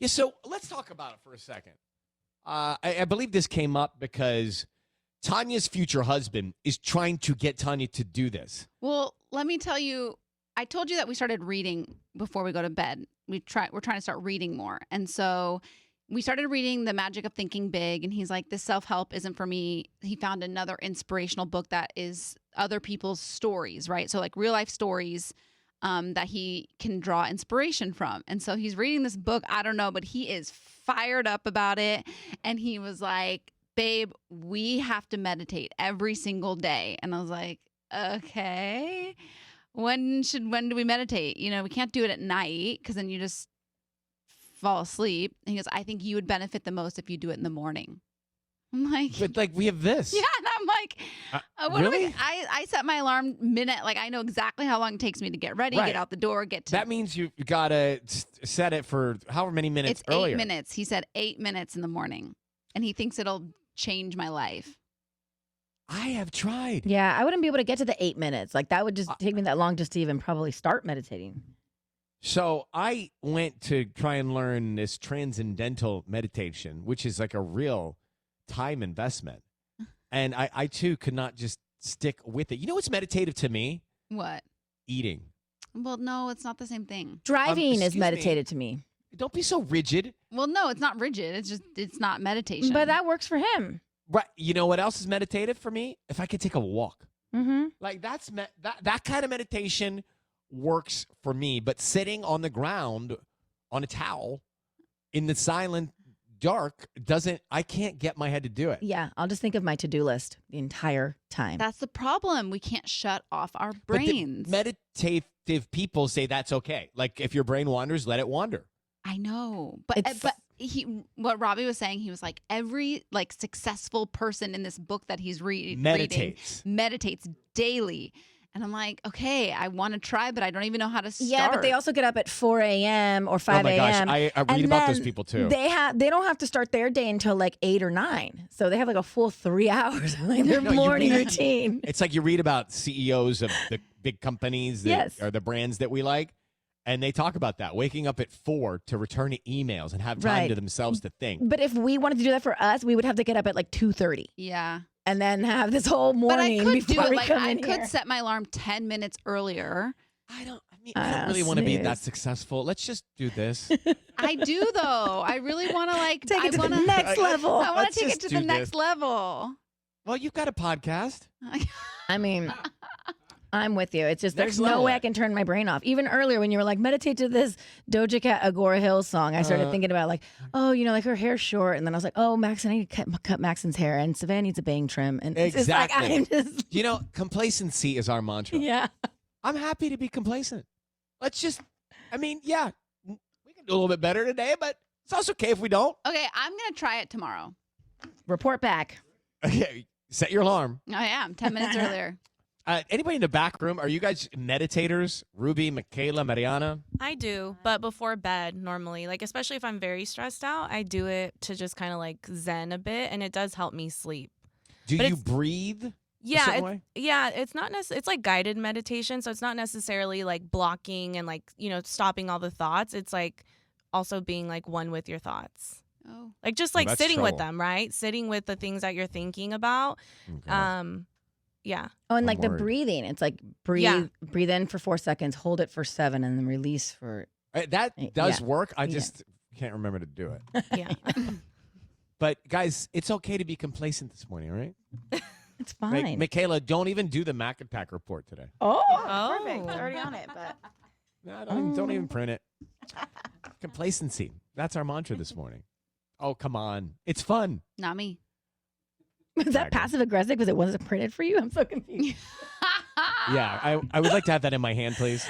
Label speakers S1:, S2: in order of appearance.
S1: Yeah, so let's talk about it for a second. I believe this came up because Tanya's future husband is trying to get Tanya to do this.
S2: Well, let me tell you, I told you that we started reading before we go to bed. We're trying to start reading more. And so we started reading The Magic of Thinking Big, and he's like, this self-help isn't for me. He found another inspirational book that is other people's stories, right? So like real life stories that he can draw inspiration from. And so he's reading this book. I don't know, but he is fired up about it. And he was like, babe, we have to meditate every single day. And I was like, okay, when do we meditate? You know, we can't do it at night because then you just fall asleep. And he goes, I think you would benefit the most if you do it in the morning. I'm like,
S1: but like we have this.
S2: Yeah, and I'm like, what
S1: really?
S2: I set my alarm minute. Like I know exactly how long it takes me to get ready, get out the door, get to.
S1: That means you gotta set it for however many minutes earlier.
S2: 8 minutes. He said 8 minutes in the morning, and he thinks it'll change my life.
S1: I have tried.
S3: Yeah, I wouldn't be able to get to the 8 minutes. Like that would just take me that long just to even probably start meditating.
S1: So I went to try and learn this transcendental meditation, which is like a real time investment. And I too could not just stick with it. You know what's meditative to me?
S2: What?
S1: Eating.
S2: Well, no, it's not the same thing.
S3: Driving is meditative to me.
S1: Don't be so rigid.
S2: Well, no, it's not rigid. It's not meditation.
S3: But that works for him.
S1: Right. You know what else is meditative for me? If I could take a walk.
S3: Mm-hmm.
S1: Like that kind of meditation works for me. But sitting on the ground on a towel in the silent dark I can't get my head to do it.
S3: Yeah, I'll just think of my to-do list the entire time.
S2: That's the problem. We can't shut off our brains.
S1: But meditative people say that's okay. Like if your brain wanders, let it wander.
S2: I know. But what Robbie was saying, he was like, every like successful person in this book that he's reading meditates daily. And I'm like, okay, I want to try, but I don't even know how to start.
S3: Yeah, but they also get up at 4 a.m. or 5 a.m.
S1: Oh my gosh, I read about those people too.
S3: They don't have to start their day until like 8 or 9. So they have like a full 3 hours of like their morning routine.
S1: It's like you read about CEOs of the big companies that are the brands that we like, and they talk about that, waking up at 4 to return to emails and have time to themselves to think.
S3: But if we wanted to do that for us, we would have to get up at like 2:30.
S2: Yeah.
S3: And then have this whole morning
S2: but I could
S3: before
S2: do it.
S3: we
S2: Like,
S3: come
S2: I
S3: in
S2: could
S3: here.
S2: set my alarm 10 minutes earlier.
S1: I don't really want to be that successful. Let's just do this.
S2: I do though. I really want to like
S3: take it to the next level.
S2: I want to take it to the next level.
S1: Well, you've got a podcast.
S3: I mean, I'm with you. It's just there's no way I can turn my brain off. Even earlier when you were like, meditate to this Doja Cat Agora Hills song, I started thinking about like, oh, you know, like her hair's short. And then I was like, oh, Max, I need to cut Maxon's hair. And Savannah needs a bang trim. And it's just like, I'm just...
S1: You know, complacency is our mantra.
S3: Yeah.
S1: I'm happy to be complacent. Let's just, we can do a little bit better today, but it's also okay if we don't.
S2: Okay, I'm going to try it tomorrow.
S3: Report back.
S1: Okay, set your alarm.
S2: I am, 10 minutes earlier.
S1: Anybody in the back room, are you guys meditators? Ruby, Michaela, Mariana?
S4: I do, but before bed normally. Like, especially if I'm very stressed out, I do it to just kind of like zen a bit, and it does help me sleep.
S1: Do you breathe?
S4: Yeah, it's not it's like guided meditation, so it's not necessarily like blocking and like, you know, stopping all the thoughts. It's like also being like one with your thoughts.
S2: Oh.
S4: Like just like sitting with them, right? Sitting with the things that you're thinking about.
S1: Okay.
S4: Yeah.
S3: Oh, and like the breathing. It's like breathe in for 4 seconds, hold it for 7, and then release for...
S1: That does work. I just can't remember to do it.
S4: Yeah.
S1: But guys, it's okay to be complacent this morning, all right?
S3: It's fine.
S1: Michaela, don't even do the Mac Attack report today.
S3: Oh,
S5: perfect. It's already on it, but...
S1: No, don't even print it. Complacency. That's our mantra this morning. Oh, come on. It's fun.
S2: Not me.
S3: Was that passive aggressive because it wasn't printed for you? I'm so confused.
S1: Yeah, I would like to have that in my hand, please.